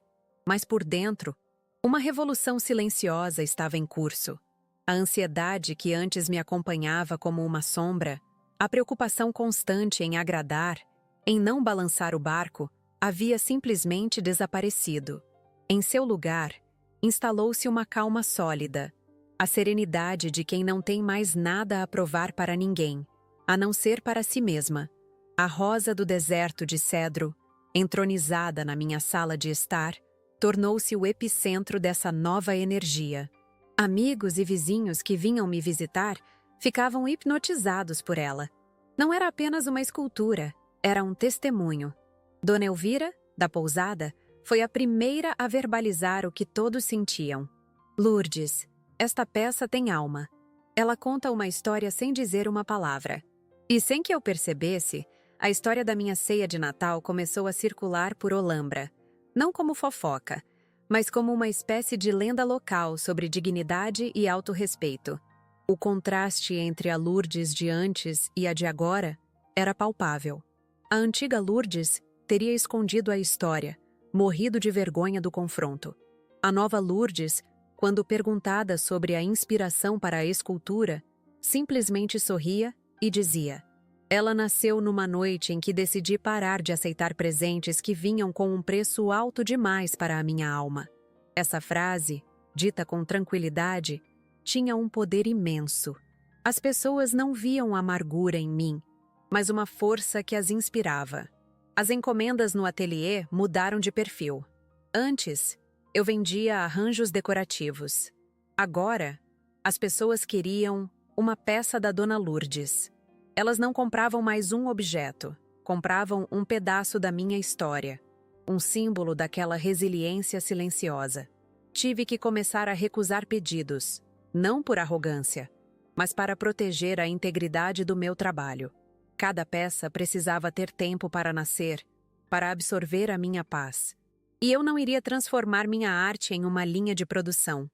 A: Mas por dentro, uma revolução silenciosa estava em curso. A ansiedade que antes me acompanhava como uma sombra, a preocupação constante em agradar, em não balançar o barco, havia simplesmente desaparecido. Em seu lugar, instalou-se uma calma sólida. A serenidade de quem não tem mais nada a provar para ninguém, a não ser para si mesma. A rosa do deserto de cedro, entronizada na minha sala de estar, tornou-se o epicentro dessa nova energia. Amigos e vizinhos que vinham me visitar ficavam hipnotizados por ela. Não era apenas uma escultura, era um testemunho. Dona Elvira, da pousada, foi a primeira a verbalizar o que todos sentiam. Lourdes, esta peça tem alma. Ela conta uma história sem dizer uma palavra. E sem que eu percebesse, a história da minha ceia de Natal começou a circular por Olambra. Não como fofoca, mas como uma espécie de lenda local sobre dignidade e autorrespeito. O contraste entre a Lourdes de antes e a de agora era palpável. A antiga Lourdes teria escondido a história, morrido de vergonha do confronto. A nova Lourdes, quando perguntada sobre a inspiração para a escultura, simplesmente sorria e dizia: ela nasceu numa noite em que decidi parar de aceitar presentes que vinham com um preço alto demais para a minha alma. Essa frase, dita com tranquilidade, tinha um poder imenso. As pessoas não viam amargura em mim, mas uma força que as inspirava. As encomendas no ateliê mudaram de perfil. Antes, eu vendia arranjos decorativos. Agora, as pessoas queriam uma peça da Dona Lourdes. Elas não compravam mais um objeto, compravam um pedaço da minha história, um símbolo daquela resiliência silenciosa. Tive que começar a recusar pedidos, não por arrogância, mas para proteger a integridade do meu trabalho. Cada peça precisava ter tempo para nascer, para absorver a minha paz. E eu não iria transformar minha arte em uma linha de produção.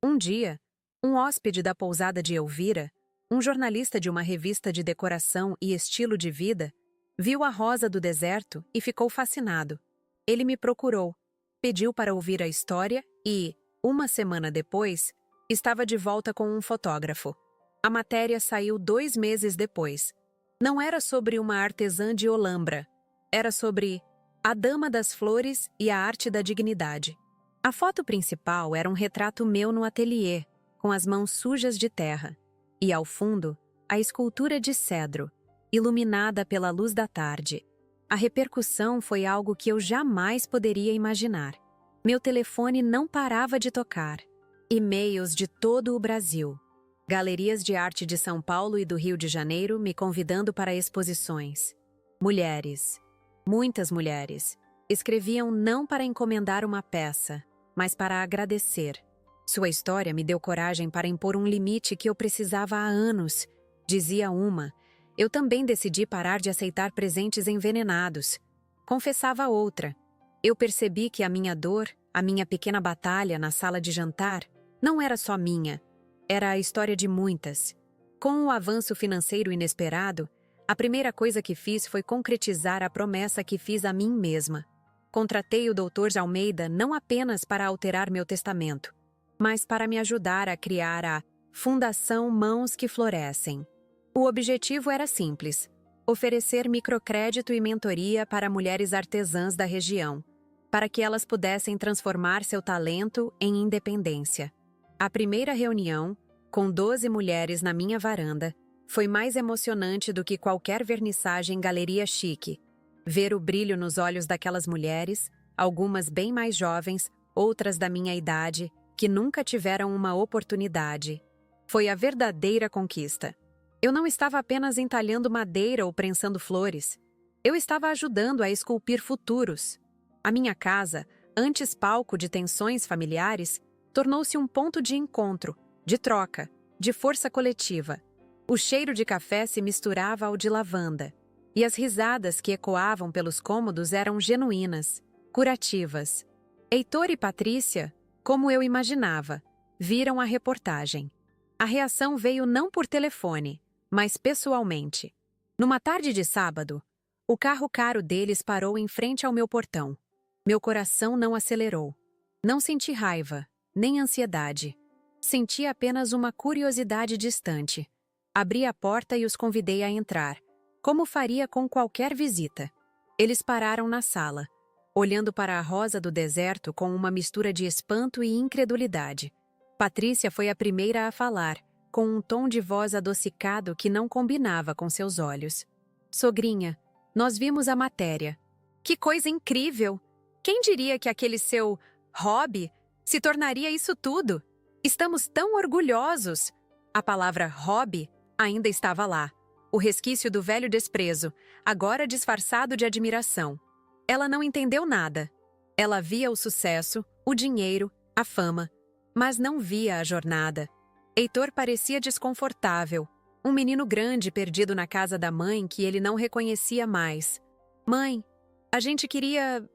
A: Um dia, um hóspede da pousada de Elvira, um jornalista de uma revista de decoração e estilo de vida, viu a rosa do deserto e ficou fascinado. Ele me procurou, pediu para ouvir a história e, uma semana depois, estava de volta com um fotógrafo. A matéria saiu 2 meses depois. Não era sobre uma artesã de Olambra, era sobre a Dama das Flores e a Arte da Dignidade. A foto principal era um retrato meu no ateliê, com as mãos sujas de terra. E, ao fundo, a escultura de cedro, iluminada pela luz da tarde. A repercussão foi algo que eu jamais poderia imaginar. Meu telefone não parava de tocar. E-mails de todo o Brasil. Galerias de arte de São Paulo e do Rio de Janeiro me convidando para exposições. Mulheres, muitas mulheres, escreviam não para encomendar uma peça, mas para agradecer. Sua história me deu coragem para impor um limite que eu precisava há anos, dizia uma. Eu também decidi parar de aceitar presentes envenenados. Confessava outra. Eu percebi que a minha dor, a minha pequena batalha na sala de jantar, não era só minha. Era a história de muitas. Com o avanço financeiro inesperado, a primeira coisa que fiz foi concretizar a promessa que fiz a mim mesma. Contratei o Dr. de Almeida não apenas para alterar meu testamento, mas para me ajudar a criar a Fundação Mãos que Florescem. O objetivo era simples: oferecer microcrédito e mentoria para mulheres artesãs da região, para que elas pudessem transformar seu talento em independência. A primeira reunião, com 12 mulheres na minha varanda, foi mais emocionante do que qualquer vernissagem galeria chique. Ver o brilho nos olhos daquelas mulheres, algumas bem mais jovens, outras da minha idade, que nunca tiveram uma oportunidade. Foi a verdadeira conquista. Eu não estava apenas entalhando madeira ou prensando flores. Eu estava ajudando a esculpir futuros. A minha casa, antes palco de tensões familiares, tornou-se um ponto de encontro, de troca, de força coletiva. O cheiro de café se misturava ao de lavanda, e as risadas que ecoavam pelos cômodos eram genuínas, curativas. Heitor e Patrícia, como eu imaginava, viram a reportagem. A reação veio não por telefone, mas pessoalmente. Numa tarde de sábado, o carro caro deles parou em frente ao meu portão. Meu coração não acelerou. Não senti raiva, nem ansiedade. Senti apenas uma curiosidade distante. Abri a porta e os convidei a entrar, como faria com qualquer visita. Eles pararam na sala, olhando para a rosa do deserto com uma mistura de espanto e incredulidade. Patrícia foi a primeira a falar, com um tom de voz adocicado que não combinava com seus olhos. Sogrinha, nós vimos a matéria. Que coisa incrível! Quem diria que aquele seu hobby se tornaria isso tudo? Estamos tão orgulhosos! A palavra hobby ainda estava lá, o resquício do velho desprezo, agora disfarçado de admiração. Ela não entendeu nada. Ela via o sucesso, o dinheiro, a fama, mas não via a jornada. Heitor parecia desconfortável, um menino grande perdido na casa da mãe que ele não reconhecia mais. Mãe, a gente queria,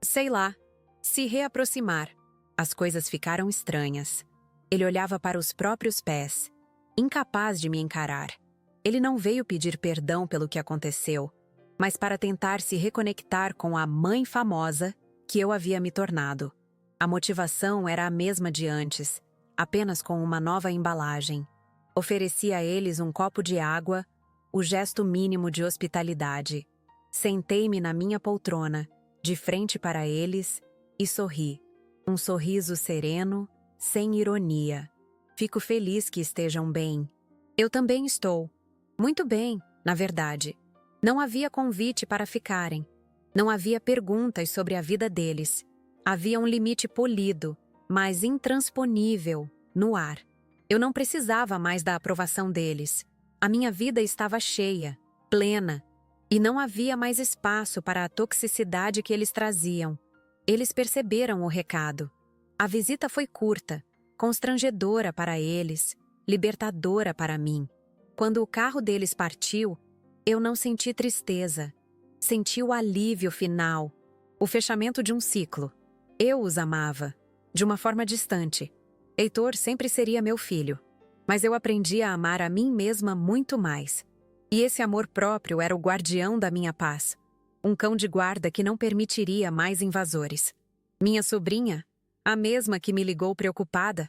A: sei lá, se reaproximar. As coisas ficaram estranhas. Ele olhava para os próprios pés, incapaz de me encarar. Ele não veio pedir perdão pelo que aconteceu, mas para tentar se reconectar com a mãe famosa que eu havia me tornado. A motivação era a mesma de antes, apenas com uma nova embalagem. Ofereci a eles um copo de água, o gesto mínimo de hospitalidade. Sentei-me na minha poltrona, de frente para eles, e sorri. Um sorriso sereno, sem ironia. Fico feliz que estejam bem. Eu também estou. Muito bem, na verdade. Não havia convite para ficarem. Não havia perguntas sobre a vida deles. Havia um limite polido, mas intransponível, no ar. Eu não precisava mais da aprovação deles. A minha vida estava cheia, plena, e não havia mais espaço para a toxicidade que eles traziam. Eles perceberam o recado. A visita foi curta, constrangedora para eles, libertadora para mim. Quando o carro deles partiu, eu não senti tristeza. Senti o alívio final, o fechamento de um ciclo. Eu os amava, de uma forma distante. Heitor sempre seria meu filho, mas eu aprendi a amar a mim mesma muito mais. E esse amor próprio era o guardião da minha paz. Um cão de guarda que não permitiria mais invasores. Minha sobrinha, a mesma que me ligou preocupada,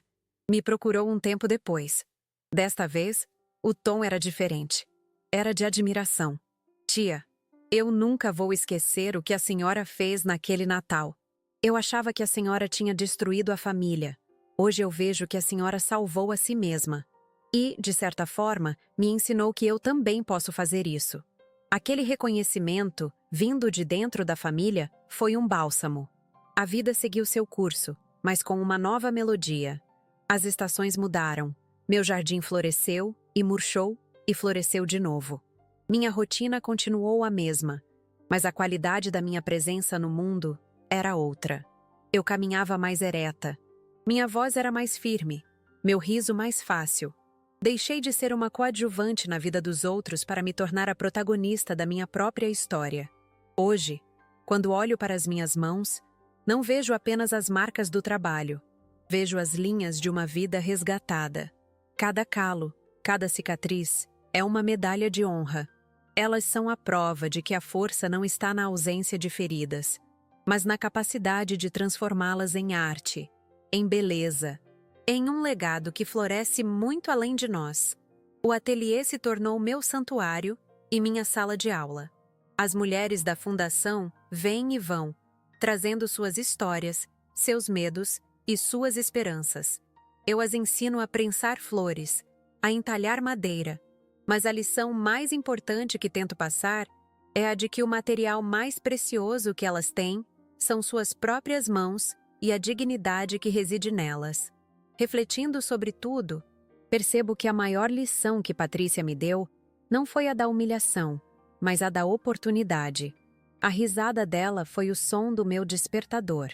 A: me procurou um tempo depois. Desta vez, o tom era diferente. Era de admiração. Tia, eu nunca vou esquecer o que a senhora fez naquele Natal. Eu achava que a senhora tinha destruído a família. Hoje eu vejo que a senhora salvou a si mesma. E, de certa forma, me ensinou que eu também posso fazer isso. Aquele reconhecimento, vindo de dentro da família, foi um bálsamo. A vida seguiu seu curso, mas com uma nova melodia. As estações mudaram. Meu jardim floresceu, e murchou, e floresceu de novo. Minha rotina continuou a mesma, mas a qualidade da minha presença no mundo era outra. Eu caminhava mais ereta. Minha voz era mais firme, meu riso mais fácil. Deixei de ser uma coadjuvante na vida dos outros para me tornar a protagonista da minha própria história. Hoje, quando olho para as minhas mãos, não vejo apenas as marcas do trabalho. Vejo as linhas de uma vida resgatada. Cada calo, cada cicatriz, é uma medalha de honra. Elas são a prova de que a força não está na ausência de feridas, mas na capacidade de transformá-las em arte, em beleza, em um legado que floresce muito além de nós. O ateliê se tornou meu santuário e minha sala de aula. As mulheres da fundação vêm e vão, trazendo suas histórias, seus medos e suas esperanças. Eu as ensino a prensar flores, a entalhar madeira, mas a lição mais importante que tento passar é a de que o material mais precioso que elas têm são suas próprias mãos e a dignidade que reside nelas. Refletindo sobre tudo, percebo que a maior lição que Patrícia me deu não foi a da humilhação, mas a da oportunidade. A risada dela foi o som do meu despertador.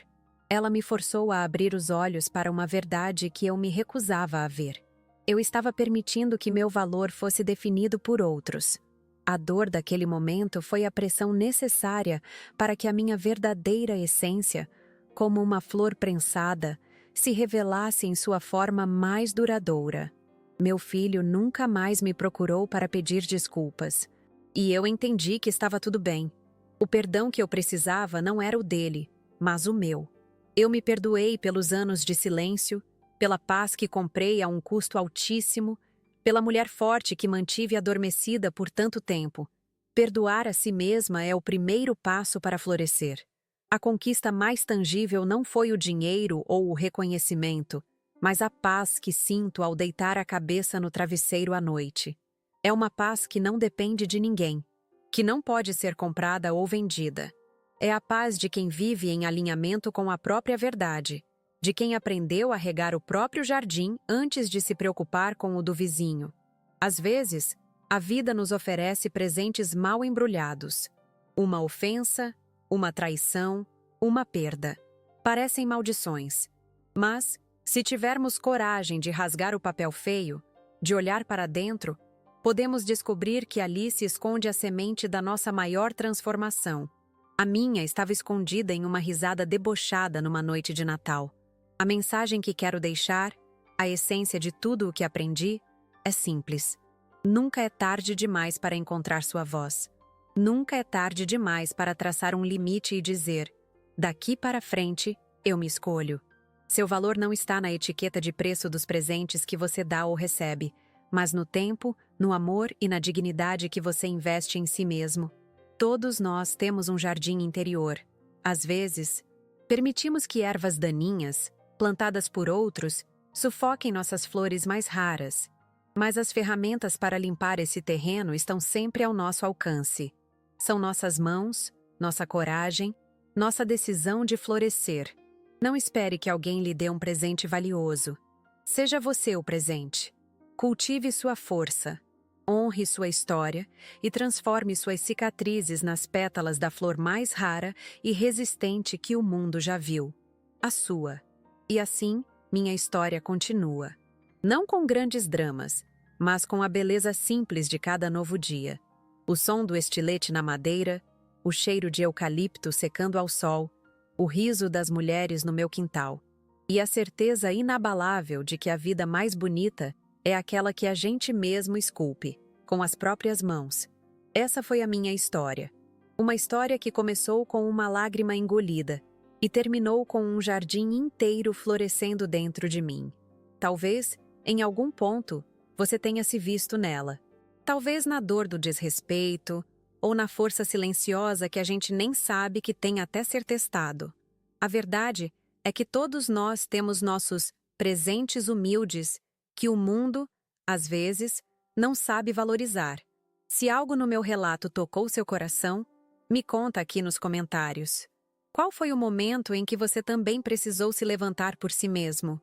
A: Ela me forçou a abrir os olhos para uma verdade que eu me recusava a ver. Eu estava permitindo que meu valor fosse definido por outros. A dor daquele momento foi a pressão necessária para que a minha verdadeira essência, como uma flor prensada, se revelasse em sua forma mais duradoura. Meu filho nunca mais me procurou para pedir desculpas. E eu entendi que estava tudo bem. O perdão que eu precisava não era o dele, mas o meu. Eu me perdoei pelos anos de silêncio, pela paz que comprei a um custo altíssimo, pela mulher forte que mantive adormecida por tanto tempo. Perdoar a si mesma é o primeiro passo para florescer. A conquista mais tangível não foi o dinheiro ou o reconhecimento, mas a paz que sinto ao deitar a cabeça no travesseiro à noite. É uma paz que não depende de ninguém, que não pode ser comprada ou vendida. É a paz de quem vive em alinhamento com a própria verdade, de quem aprendeu a regar o próprio jardim antes de se preocupar com o do vizinho. Às vezes, a vida nos oferece presentes mal embrulhados. Uma ofensa, uma traição, uma perda. Parecem maldições. Mas, se tivermos coragem de rasgar o papel feio, de olhar para dentro, podemos descobrir que ali se esconde a semente da nossa maior transformação. A minha estava escondida em uma risada debochada numa noite de Natal. A mensagem que quero deixar, a essência de tudo o que aprendi, é simples. Nunca é tarde demais para encontrar sua voz. Nunca é tarde demais para traçar um limite e dizer: daqui para frente, eu me escolho. Seu valor não está na etiqueta de preço dos presentes que você dá ou recebe, mas no tempo, no amor e na dignidade que você investe em si mesmo. Todos nós temos um jardim interior. Às vezes, permitimos que ervas daninhas, plantadas por outros, sufoquem nossas flores mais raras. Mas as ferramentas para limpar esse terreno estão sempre ao nosso alcance. São nossas mãos, nossa coragem, nossa decisão de florescer. Não espere que alguém lhe dê um presente valioso. Seja você o presente. Cultive sua força. Honre sua história e transforme suas cicatrizes nas pétalas da flor mais rara e resistente que o mundo já viu. A sua. E assim, minha história continua. Não com grandes dramas, mas com a beleza simples de cada novo dia. O som do estilete na madeira, o cheiro de eucalipto secando ao sol, o riso das mulheres no meu quintal. E a certeza inabalável de que a vida mais bonita é aquela que a gente mesmo esculpe, com as próprias mãos. Essa foi a minha história. Uma história que começou com uma lágrima engolida e terminou com um jardim inteiro florescendo dentro de mim. Talvez, em algum ponto, você tenha se visto nela. Talvez na dor do desrespeito, ou na força silenciosa que a gente nem sabe que tem até ser testado. A verdade é que todos nós temos nossos presentes humildes que o mundo, às vezes, não sabe valorizar. Se algo no meu relato tocou seu coração, me conta aqui nos comentários. Qual foi o momento em que você também precisou se levantar por si mesmo?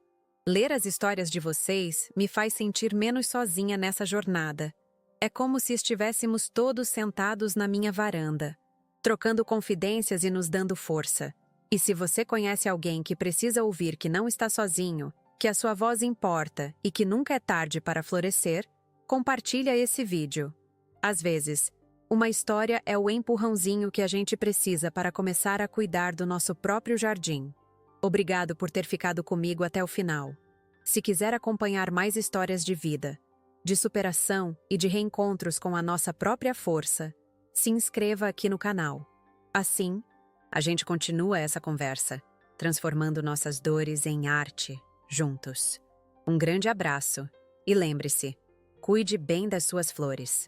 A: Ler as histórias de vocês me faz sentir menos sozinha nessa jornada. É como se estivéssemos todos sentados na minha varanda, trocando confidências e nos dando força. E se você conhece alguém que precisa ouvir que não está sozinho, que a sua voz importa e que nunca é tarde para florescer, compartilha esse vídeo. Às vezes, uma história é o empurrãozinho que a gente precisa para começar a cuidar do nosso próprio jardim. Obrigado por ter ficado comigo até o final. Se quiser acompanhar mais histórias de vida, de superação e de reencontros com a nossa própria força, se inscreva aqui no canal. Assim, a gente continua essa conversa, transformando nossas dores em arte, juntos. Um grande abraço e lembre-se, cuide bem das suas flores.